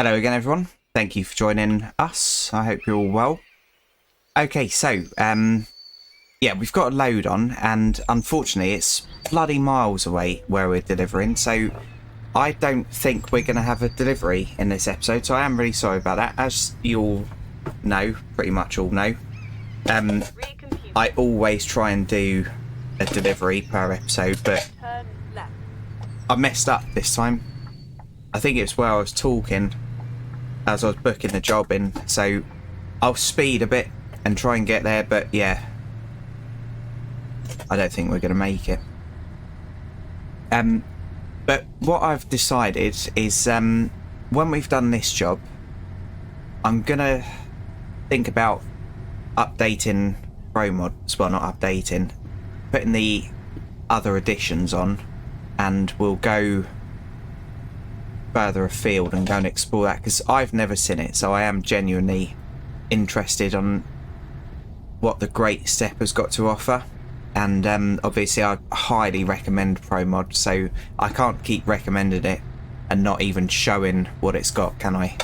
Hello again, everyone. Thank you for joining us. I hope you're all well. Okay, so, yeah, we've got a load on, and unfortunately, it's bloody miles away where we're delivering, so I don't think we're going to have a delivery in this episode, so I am really sorry about that. As you all know, pretty much all know, I always try and do a delivery per episode, but I messed up this time. I think it's where I was talking as I was booking the job in, so I'll speed a bit and try and get there, but yeah, I don't think we're going to make it. But what I've decided is when we've done this job, I'm going to think about updating ProMods, well, not updating, putting the other additions on, and we'll go further afield and go and explore that, because I've never seen it, so I am genuinely interested on what the Great Step has got to offer. And obviously I highly recommend ProMods, so I can't keep recommending it and not even showing what it's got, can I?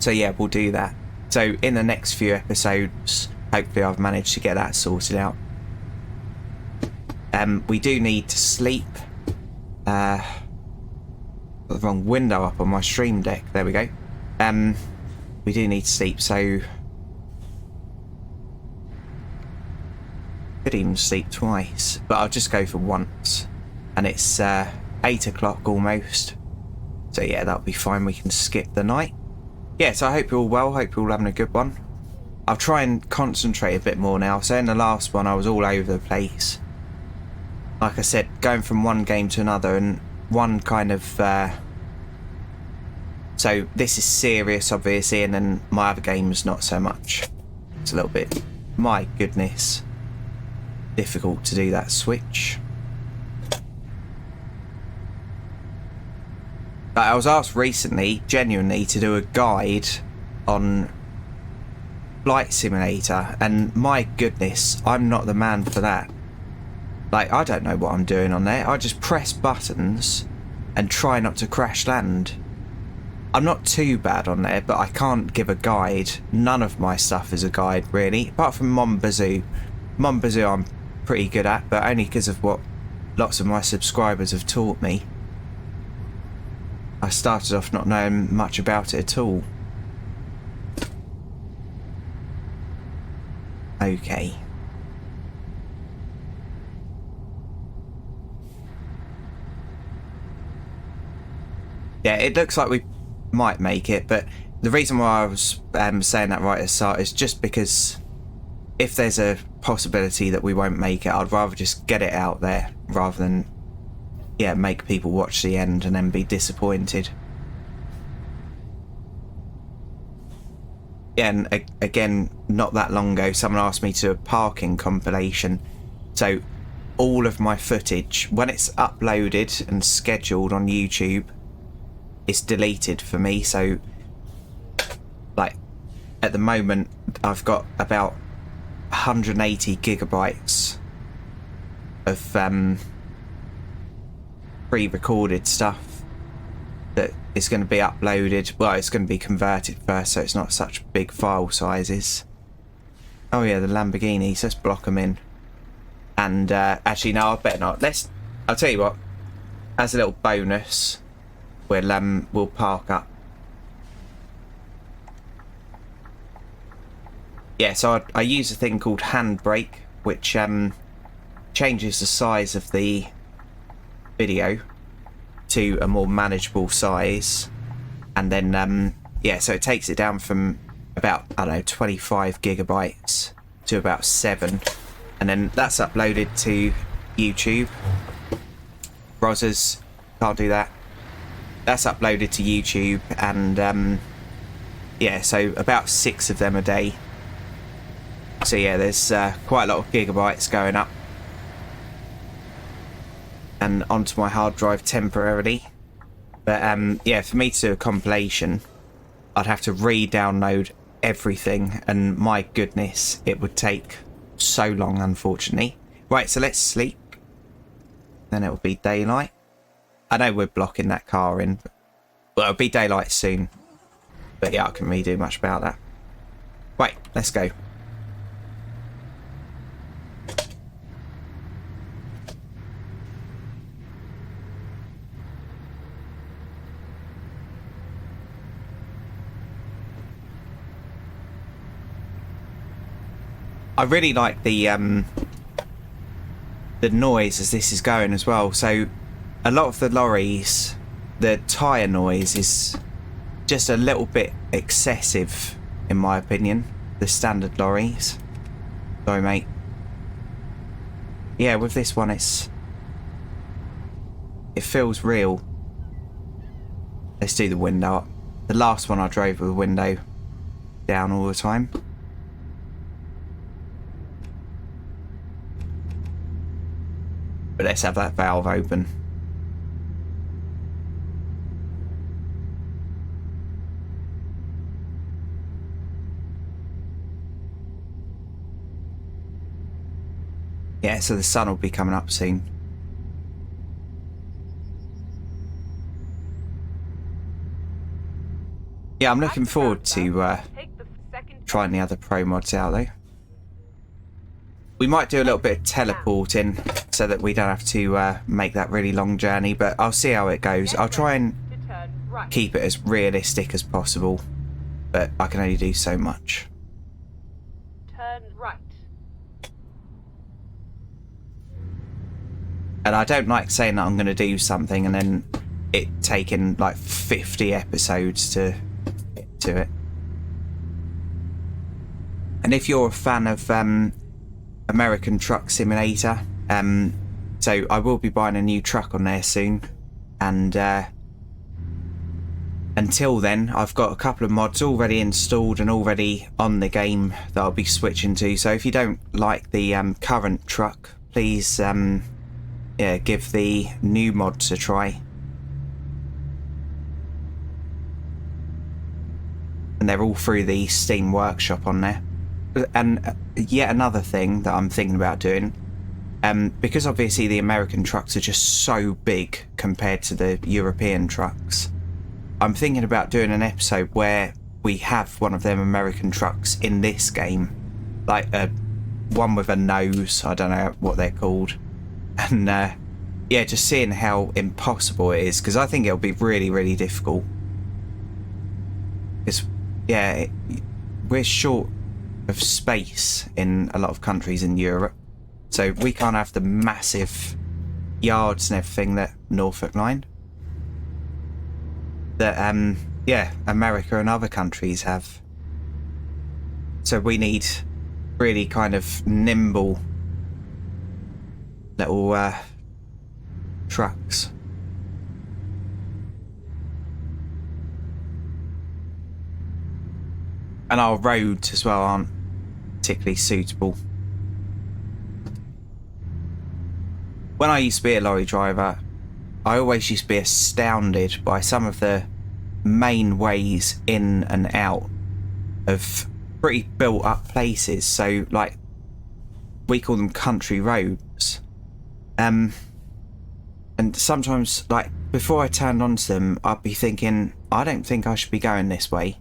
So yeah, we'll do that. So in the next few episodes, hopefully I've managed to get that sorted out. We do need to sleep. Got the wrong window up on my stream deck. There we go. We do need to sleep, so could even sleep twice, but I'll just go for once. And it's 8 o'clock almost, so yeah, that'll be fine. We can skip the night. Yeah, so I hope you're all well. Hope you're all having a good one. I'll try and concentrate a bit more now. So in the last one I was all over the place, like I said, going from one game to another, and one kind of so this is serious obviously, and then my other game's not so much. It's a little bit, my goodness, difficult to do that switch. But I was asked recently, genuinely, to do a guide on Flight Simulator, and my goodness, I'm not the man for that. Like, I don't know what I'm doing on there. I just press buttons and try not to crash land. I'm not too bad on there, but I can't give a guide. None of my stuff is a guide, really, apart from Monbazoo. Monbazoo I'm pretty good at, but only because of what lots of my subscribers have taught me. I started off not knowing much about it at all. Okay. Yeah, it looks like we might make it, but the reason why I was saying that right at the start is just because if there's a possibility that we won't make it, I'd rather just get it out there rather than, yeah, make people watch the end and then be disappointed. Yeah, and again, not that long ago, someone asked me to do a parking compilation. So all of my footage, when it's uploaded and scheduled on YouTube, it's deleted for me. So like at the moment I've got about 180 gigabytes of pre-recorded stuff that is going to be uploaded. Well, it's going to be converted first, so it's not such big file sizes. Oh yeah, the Lamborghinis, let's block them in. And actually no, I better not. I'll tell you what, as a little bonus, we'll park up. Yeah, so I use a thing called handbrake, which changes the size of the video to a more manageable size, and then yeah, so it takes it down from about, I don't know, 25 gigabytes to about 7, and then that's uploaded to YouTube. Browsers can't do that. That's uploaded to YouTube, and yeah, so about 6 of them a day. So yeah, there's quite a lot of gigabytes going up and onto my hard drive temporarily. But yeah, for me to do a compilation, I'd have to re-download everything, and my goodness, it would take so long, unfortunately. Right, so let's sleep, then it will be daylight. I know we're blocking that car in, but Well, it'll be daylight soon. But yeah, I can't really do much about that. Right, let's go. I really like the noise as this is going as well. So a lot of the lorries, the tyre noise is just a little bit excessive, in my opinion. The standard lorries. Sorry, mate. Yeah, with this one, it feels real. Let's do the window up. The last one I drove with the window down all the time. But let's have that valve open. Yeah, so the sun will be coming up soon. Yeah, I'm looking forward to trying the other ProMods out though. We might do a little bit of teleporting so that we don't have to make that really long journey, but I'll see how it goes. I'll try and keep it as realistic as possible, but I can only do so much. Turn right. And I don't like saying that I'm going to do something and then it taking like 50 episodes to get to it. And if you're a fan of American Truck Simulator, so I will be buying a new truck on there soon, and until then I've got a couple of mods already installed and already on the game that I'll be switching to. So if you don't like the current truck, please yeah, give the new mods a try. And they're all through the Steam Workshop on there. And yet another thing that I'm thinking about doing, because obviously the American trucks are just so big compared to the European trucks, I'm thinking about doing an episode where we have one of them American trucks in this game, like one with a nose, I don't know what they're called, and yeah, just seeing how impossible it is, because I think it'll be really, really difficult. Because yeah, we're short of space in a lot of countries in Europe, so we can't have the massive yards and everything that Norfolk Line, that yeah, America and other countries have. So we need really kind of nimble little trucks. And our roads as well aren't particularly suitable. When I used to be a lorry driver, I always used to be astounded by some of the main ways in and out of pretty built up places. So like, we call them country roads. And sometimes, like, before I turned onto them, I'd be thinking, I don't think I should be going this way.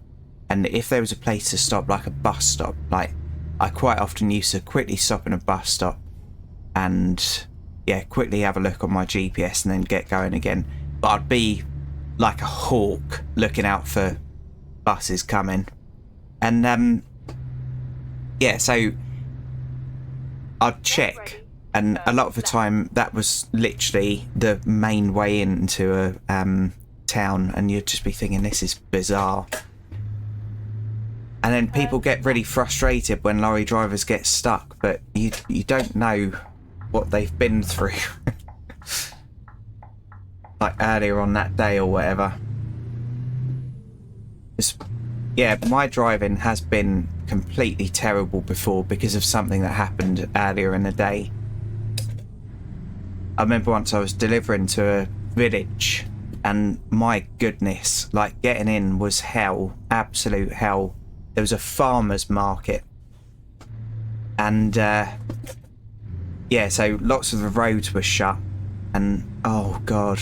And if there was a place to stop, like a bus stop, like, I quite often used to quickly stop in a bus stop and yeah, quickly have a look on my GPS and then get going again. But I'd be like a hawk looking out for buses coming. And yeah, so I'd check, and a lot of the time that was literally the main way into a town, and you'd just be thinking, this is bizarre. And then people get really frustrated when lorry drivers get stuck, but you don't know what they've been through. Like earlier on that day or whatever. Yeah, my driving has been completely terrible before because of something that happened earlier in the day. I remember once I was delivering to a village, and my goodness, like, getting in was hell, absolute hell. There was a farmer's market, and yeah, so lots of the roads were shut, and oh god,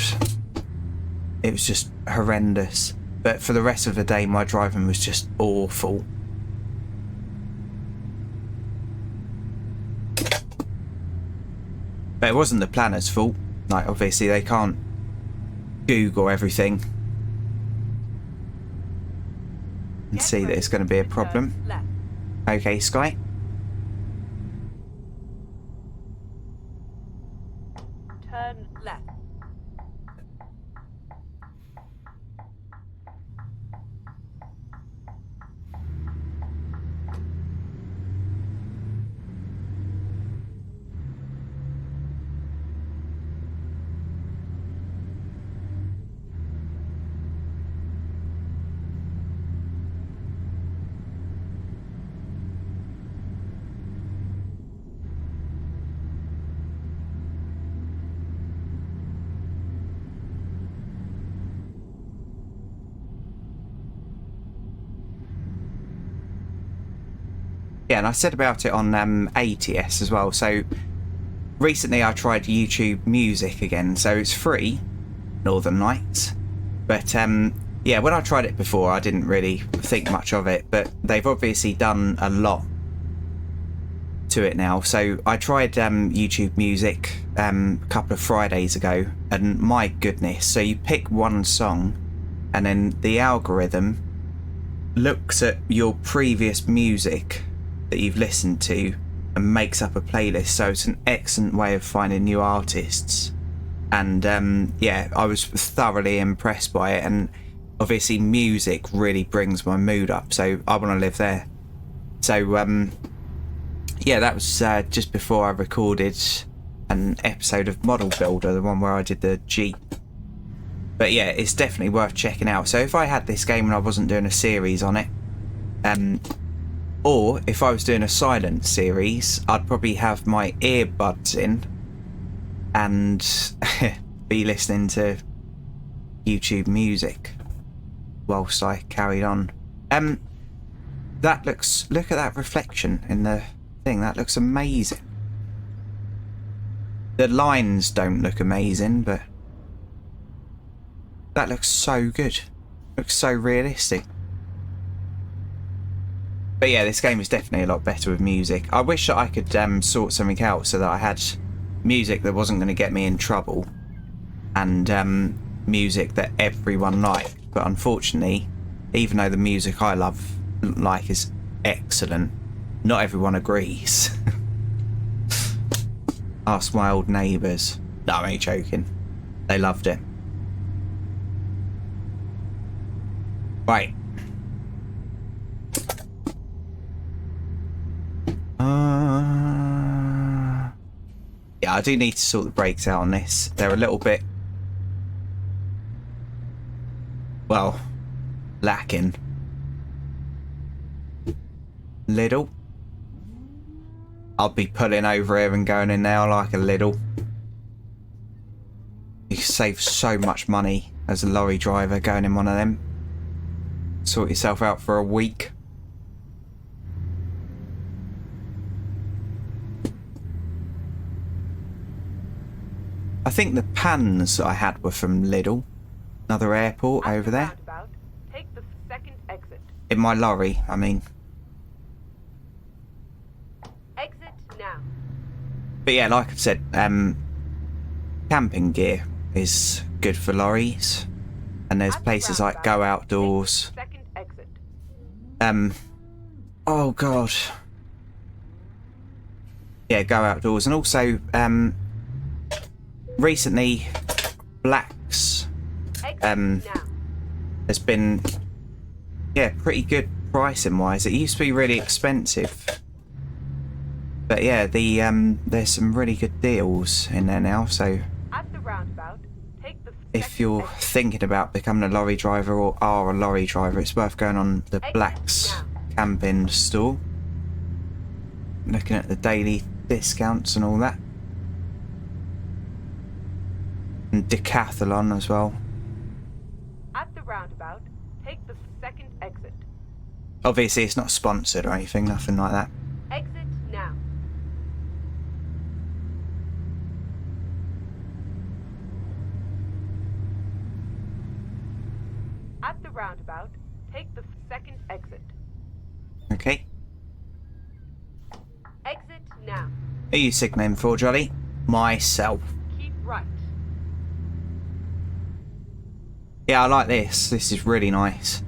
it was just horrendous. But for the rest of the day, my driving was just awful. But it wasn't the planner's fault. Like, obviously, they can't Google everything and see that it's going to be a problem. Okay, Sky. Turn left. Yeah, and I said about it on ATS as well. So recently I tried YouTube Music again. So it's free, Northern Lights. But yeah, when I tried it before, I didn't really think much of it. But they've obviously done a lot to it now. So I tried YouTube Music a couple of Fridays ago. And my goodness, so you pick one song and then the algorithm looks at your previous music that you've listened to and makes up a playlist. So it's an excellent way of finding new artists. And yeah, I was thoroughly impressed by it. And obviously music really brings my mood up, so I want to live there. So yeah, that was just before I recorded an episode of Model Builder, the one where I did the Jeep. But yeah, it's definitely worth checking out. So if I had this game and I wasn't doing a series on it, or if I was doing a silent series, I'd probably have my earbuds in and be listening to YouTube Music whilst I carried on. That looks, look at that reflection in the thing, that looks amazing. The lines don't look amazing, but that looks so good. Looks so realistic. But yeah, this game is definitely a lot better with music. I wish that I could sort something out so that I had music that wasn't going to get me in trouble and music that everyone liked. But unfortunately, even though the music I like is excellent, not everyone agrees. Ask my old neighbours. No, I ain't joking. They loved it. Right. Yeah, I do need to sort the brakes out on this. They're a little bit, well, lacking. Little. I'll be pulling over here and going in there like a little. You can save so much money as a lorry driver going in one of them. Sort yourself out for a week. I think the pans I had were from Lidl. Another airport over there. Take the second exit. In my lorry, I mean. Exit now. But yeah, like I've said, camping gear is good for lorries. And there's places like Go Outdoors. Second exit. Oh god. Yeah, Go Outdoors. And also, recently, Black's has been, yeah, pretty good pricing wise. It used to be really expensive, but yeah, there's some really good deals in there now. So At the roundabout, take the if you're thinking about becoming a lorry driver or are a lorry driver, it's worth going on the Black's camping store, looking at the daily discounts and all that. And Decathlon as well. At the roundabout, take the second exit. Obviously, it's not sponsored or anything, nothing like that. Exit now. At the roundabout, take the second exit. Okay. Exit now. Who are you signaling for, Jolly? Myself. Keep right. Yeah, I like this. This is really nice.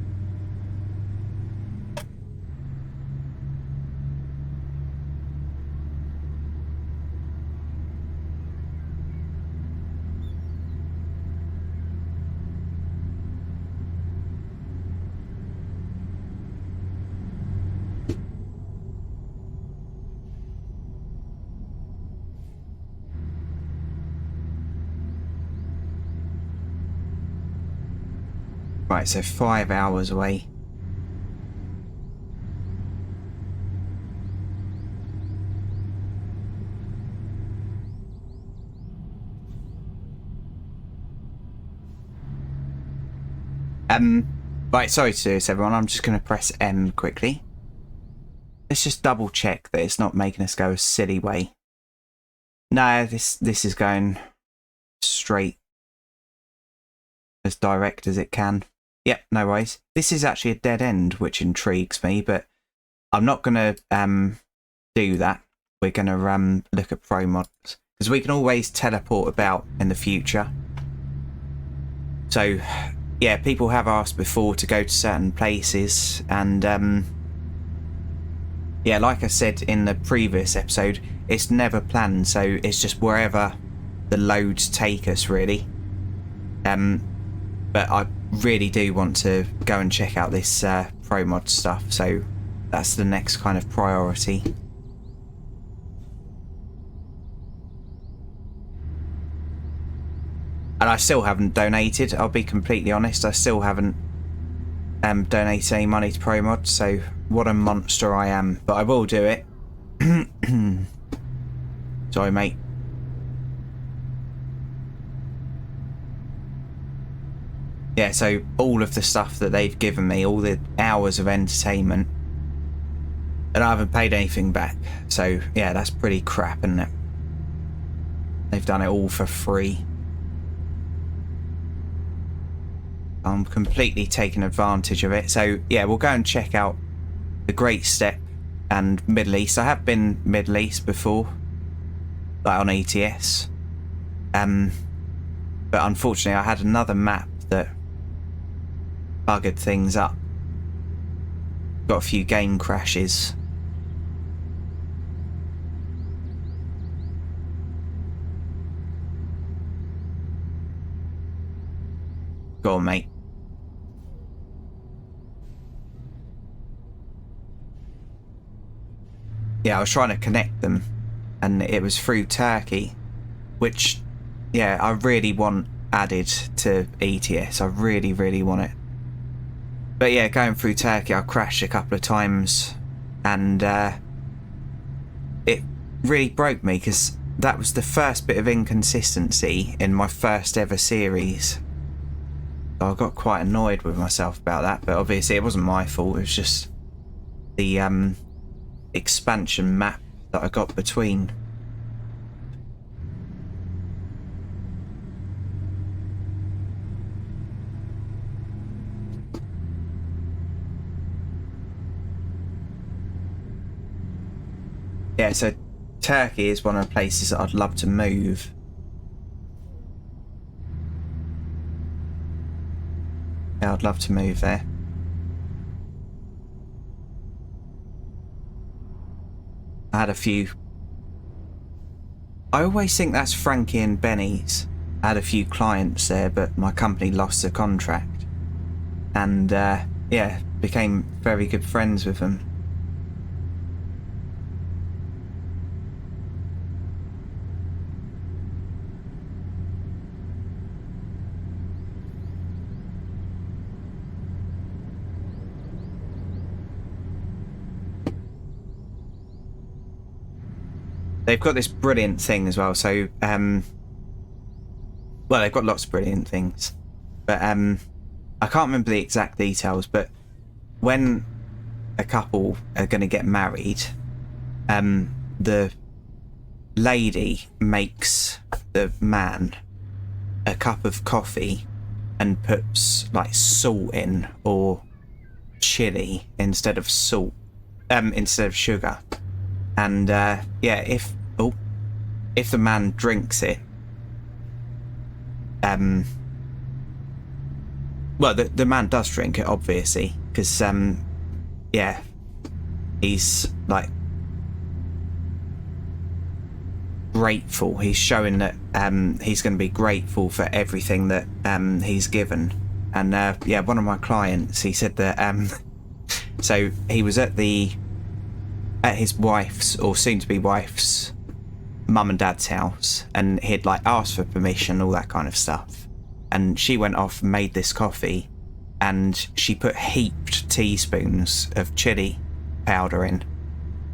Right, so 5 hours away. Right, sorry to do this, everyone. I'm just going to press M quickly. Let's just double check that it's not making us go a silly way. No, this is going straight, as direct as it can. Yep, no worries. This is actually a dead end, which intrigues me, but I'm not going to do that. We're going to look at ProMods, because we can always teleport about in the future. So, yeah, people have asked before to go to certain places, and yeah, like I said in the previous episode, it's never planned, so it's just wherever the loads take us, really. But I really do want to go and check out this ProMod stuff, so that's the next kind of priority. And I still haven't donated, I'll be completely honest, I still haven't donated any money to ProMods, so what a monster I am, but I will do it. Sorry, mate. Yeah, so all of the stuff that they've given me, all the hours of entertainment, and I haven't paid anything back, so yeah, that's pretty crap, isn't it? They've done it all for free. I'm completely taking advantage of it. So yeah, we'll go and check out the Great Step and Middle East. I have been Middle East before, like on ETS. But unfortunately I had another map that buggered things up. Got a few game crashes. Go on, mate. Yeah, I was trying to connect them, and it was through Turkey, which, yeah, I really want added to ETS. I really, really want it. But yeah, going through Turkey, I crashed a couple of times, and it really broke me, because that was the first bit of inconsistency in my first ever series. So I got quite annoyed with myself about that, but obviously it wasn't my fault, it was just the expansion map that I got between. Yeah, so Turkey is one of the places that I'd love to move. Yeah, I'd love to move there. I had a few. I always think that's Frankie and Benny's. I had a few clients there, but my company lost the contract. And yeah, became very good friends with them. They've got this brilliant thing as well, so well, they've got lots of brilliant things, but I can't remember the exact details, but when a couple are going to get married, the lady makes the man a cup of coffee and puts like salt in or chili instead of salt, instead of sugar. And yeah, if the man drinks it, well, the man does drink it, obviously, because yeah, he's like grateful. He's showing that he's going to be grateful for everything that he's given. And yeah, one of my clients, he said that so he was at his wife's, or soon to be wife's, mum and dad's house, and he'd like asked for permission, all that kind of stuff. And she went off and made this coffee, and she put heaped teaspoons of chili powder in.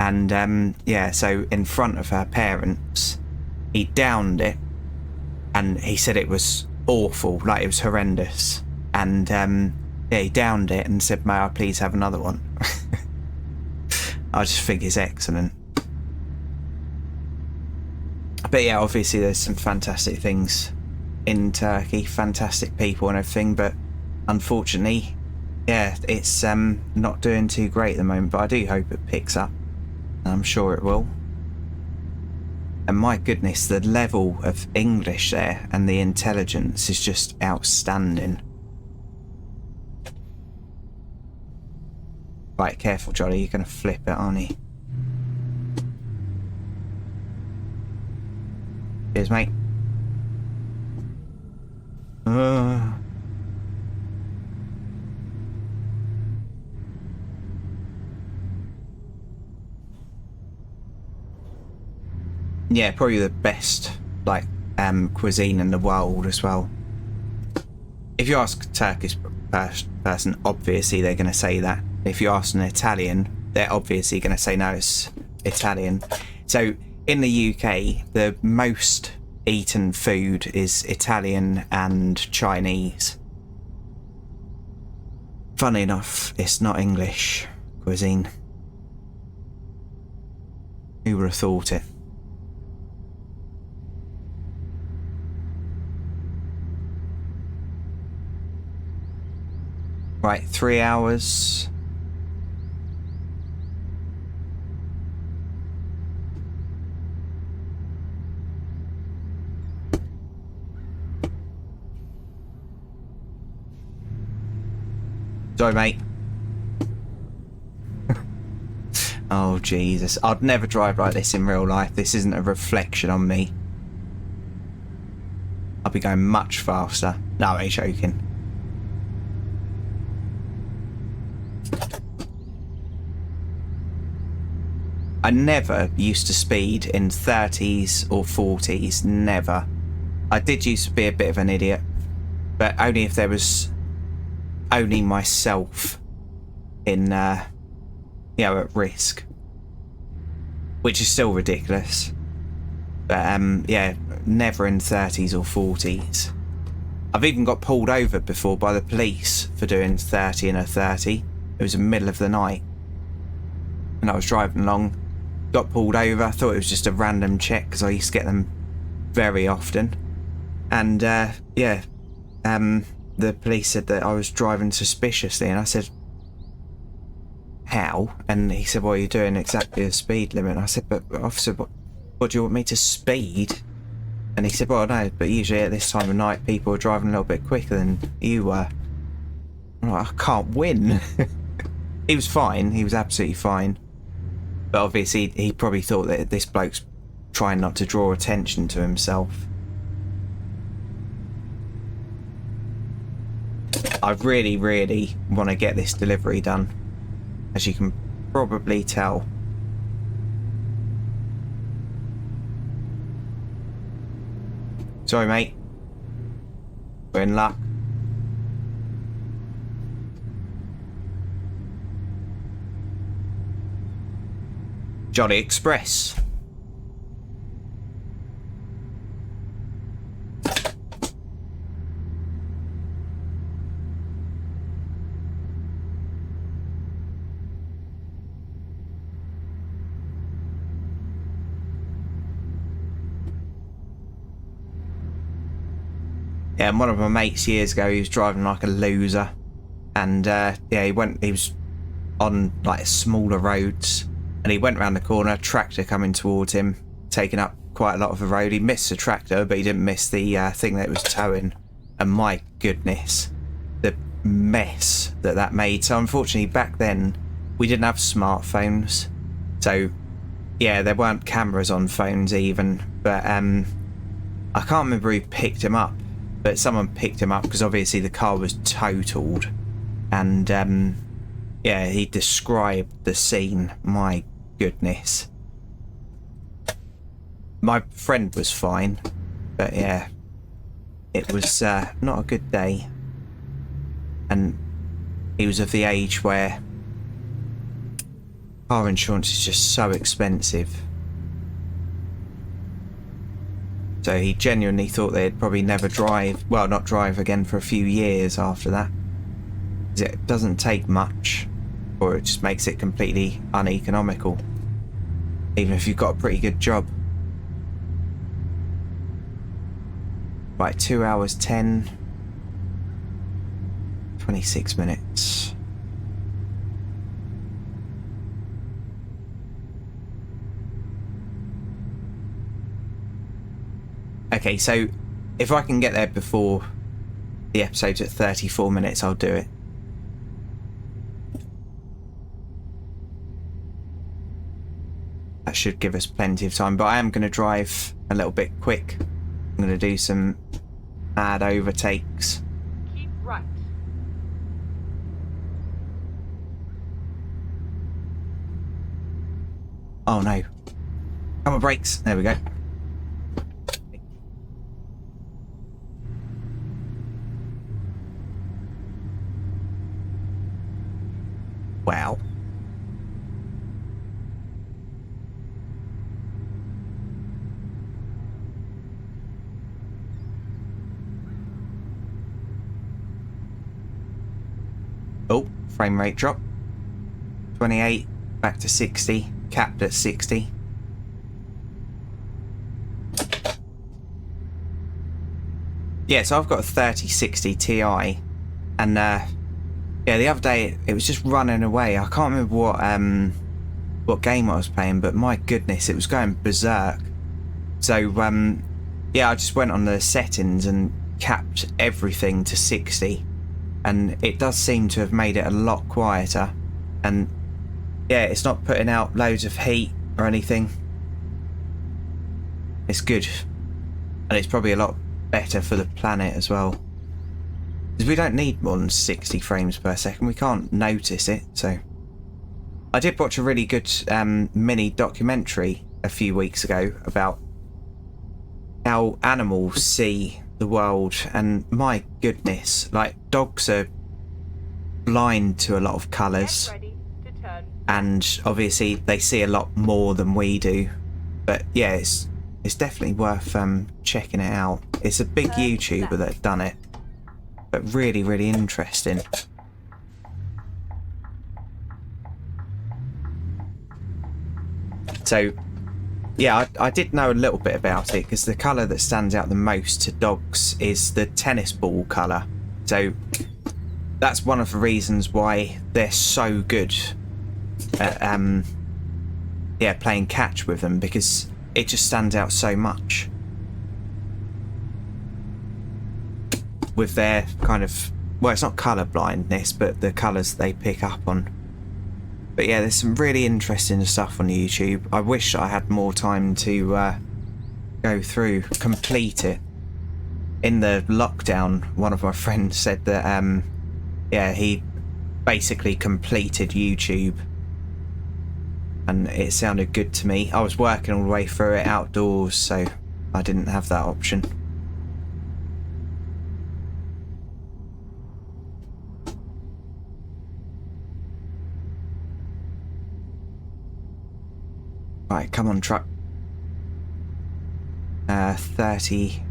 And yeah, so in front of her parents, he downed it, and he said it was awful, like it was horrendous. And yeah, he downed it and said, "May I please have another one?" I just think it's excellent. But yeah, obviously there's some fantastic things in Turkey, fantastic people and everything, but unfortunately, yeah, it's not doing too great at the moment, but I do hope it picks up. I'm sure it will. And my goodness, the level of English there and the intelligence is just outstanding. Right, careful, Jolly, you're going to flip it, aren't you? Cheers, mate. Yeah, probably the best like cuisine in the world as well. If you ask a Turkish person, obviously they're going to say that. If you ask an Italian, they're obviously going to say no, it's Italian. So in the UK, the most eaten food is Italian and Chinese. Funny enough, it's not English cuisine. Who would have thought it? Right, 3 hours. Sorry, mate. Oh, Jesus. I'd never drive like this in real life. This isn't a reflection on me. I'll be going much faster. No, I ain't joking. I never used to speed in 30s or 40s. Never. I did used to be a bit of an idiot, but only if there was only myself in, you know, at risk, which is still ridiculous. But yeah, never in 30s or 40s. I've even got pulled over before by the police for doing 30 in a 30. It was the middle of the night, and I was driving along. Got pulled over. Thought it was just a random check because I used to get them very often. And yeah, the police said that I was driving suspiciously, and I said, "How?" And he said, "Well, you're doing exactly the speed limit." And I said, "But officer, what do you want me to speed?" And he said, "Well, no, but usually at this time of night, people are driving a little bit quicker than you were." I'm like, I can't win. He was fine. He was absolutely fine. But obviously, he probably thought that this bloke's trying not to draw attention to himself. I really, really want to get this delivery done, as you can probably tell. Sorry, mate. We're in luck. Jolly Express. Yeah, and one of my mates years ago, he was driving like a loser, and yeah, he was on like smaller roads, and he went around the corner, tractor coming towards him, taking up quite a lot of the road. He missed the tractor, but he didn't miss the thing that it was towing. And my goodness, the mess that made. So unfortunately, back then we didn't have smartphones, so yeah, there weren't cameras on phones even. But I can't remember who picked him up, but someone picked him up because obviously the car was totaled, and yeah, he described the scene. My goodness. My friend was fine, but yeah, it was not a good day. And he was of the age where car insurance is just so expensive. So he genuinely thought they'd probably never drive, well, not drive again for a few years after that. It doesn't take much, or it just makes it completely uneconomical, even if you've got a pretty good job. Right, 2 hours 10, 26 minutes. Okay, so if I can get there before the episode's at 34 minutes, I'll do it. That should give us plenty of time, but I am going to drive a little bit quick. I'm going to do some mad overtakes. Keep right. Oh no. Come on, brakes. There we go. Wow. Oh, frame rate drop. 28, back to 60, capped at 60. Yeah, so I've got a 3060 Ti, and yeah, the other day it was just running away. I can't remember what game I was playing, but my goodness, it was going berserk. So yeah, I just went on the settings and capped everything to 60. And it does seem to have made it a lot quieter, and yeah, it's not putting out loads of heat or anything. It's good, and it's probably a lot better for the planet as well, because we don't need more than 60 frames per second. We can't notice it. So I did watch a really good mini documentary a few weeks ago about how animals see the world, and my goodness, like dogs are blind to a lot of colours, and obviously they see a lot more than we do. But yeah, it's definitely worth checking it out. It's a big YouTuber that's done it, but really, really interesting. So yeah, I did know a little bit about it, because the colour that stands out the most to dogs is the tennis ball colour. So that's one of the reasons why they're so good at yeah, playing catch with them, because it just stands out so much with their kind of, well, it's not colour blindness, but the colours they pick up on. But yeah, there's some really interesting stuff on YouTube. I wish I had more time to go through, complete it. In the lockdown, one of my friends said that yeah, he basically completed YouTube, and it sounded good to me. I was working all the way through it outdoors, so I didn't have that option. Right, come on, truck. 30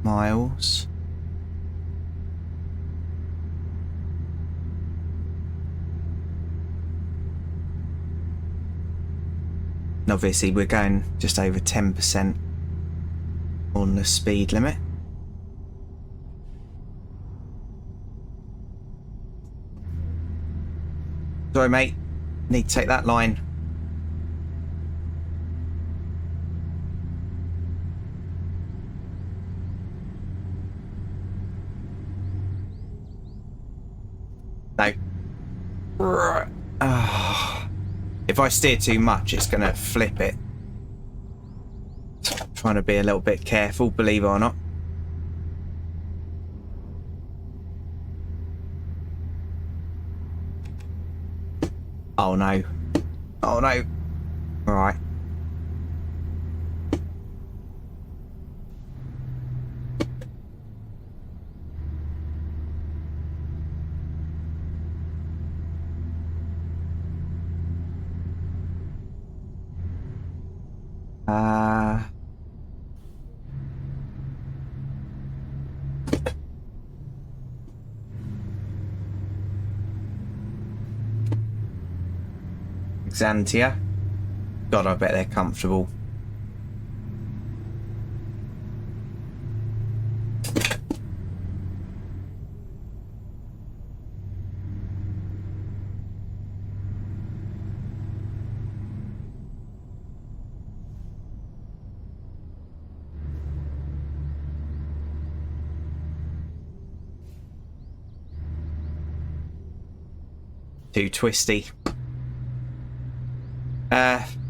miles. And obviously we're going just over 10% on the speed limit. Sorry, mate. Need to take that line. No. If I steer too much, it's going to flip it. Trying to be a little bit careful, believe it or not. Oh no. Oh no. Alright. Xantia. God, I bet they're comfortable. Too twisty.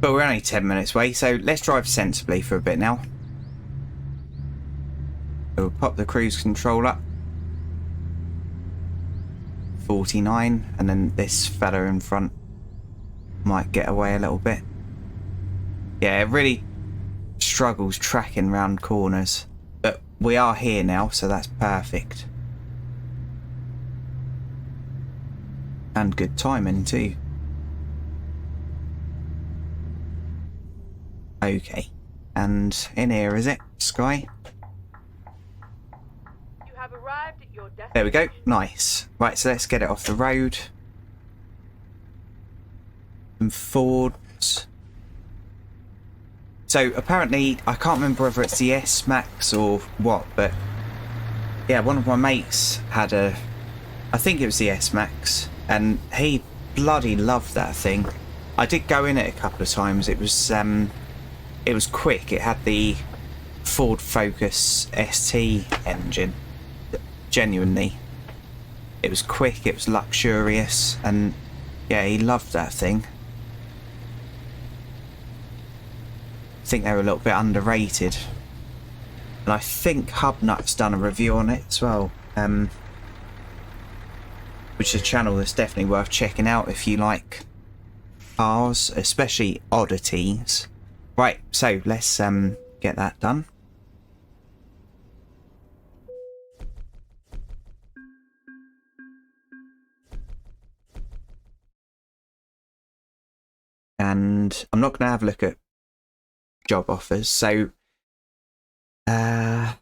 But we're only 10 minutes away, so let's drive sensibly for a bit now. We'll pop the cruise control up. 49, and then this fella in front might get away a little bit. Yeah, it really struggles tracking round corners, but we are here now, so that's perfect. And good timing too. Okay, and in here, is it, Sky? You have arrived at your destination. There we go, nice. Right, so let's get it off the road. Some Fords. So apparently, I can't remember whether it's the S-Max or what, but yeah, one of my mates had a, I think it was the S-Max, and he bloody loved that thing. I did go in it a couple of times. It was quick. It had the Ford Focus ST engine. Genuinely, it was quick, it was luxurious, and yeah, he loved that thing. I think they were a little bit underrated, and I think Hubnut's done a review on it as well, which is a channel that's definitely worth checking out if you like cars, especially oddities. Right, so let's get that done. And I'm not going to have a look at job offers, so okay,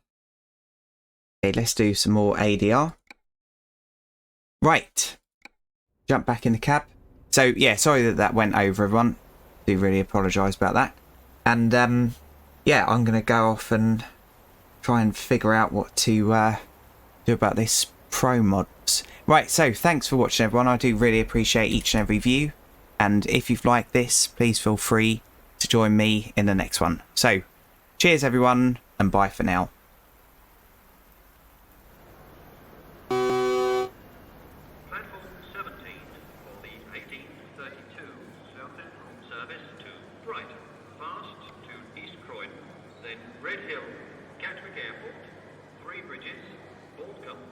let's do some more ADR. Right, jump back in the cab. So yeah, sorry that that went over, everyone. Do really apologise about that. And yeah, I'm going to go off and try and figure out what to do about this ProMods. Right, so thanks for watching, everyone. I do really appreciate each and every view. And if you've liked this, please feel free to join me in the next one. So, cheers everyone, and bye for now. Platform 17 for the 1832 South Central service to Brighton, fast to East Croydon, then Red Hill, Gatwick Airport, Three Bridges, Balcombe,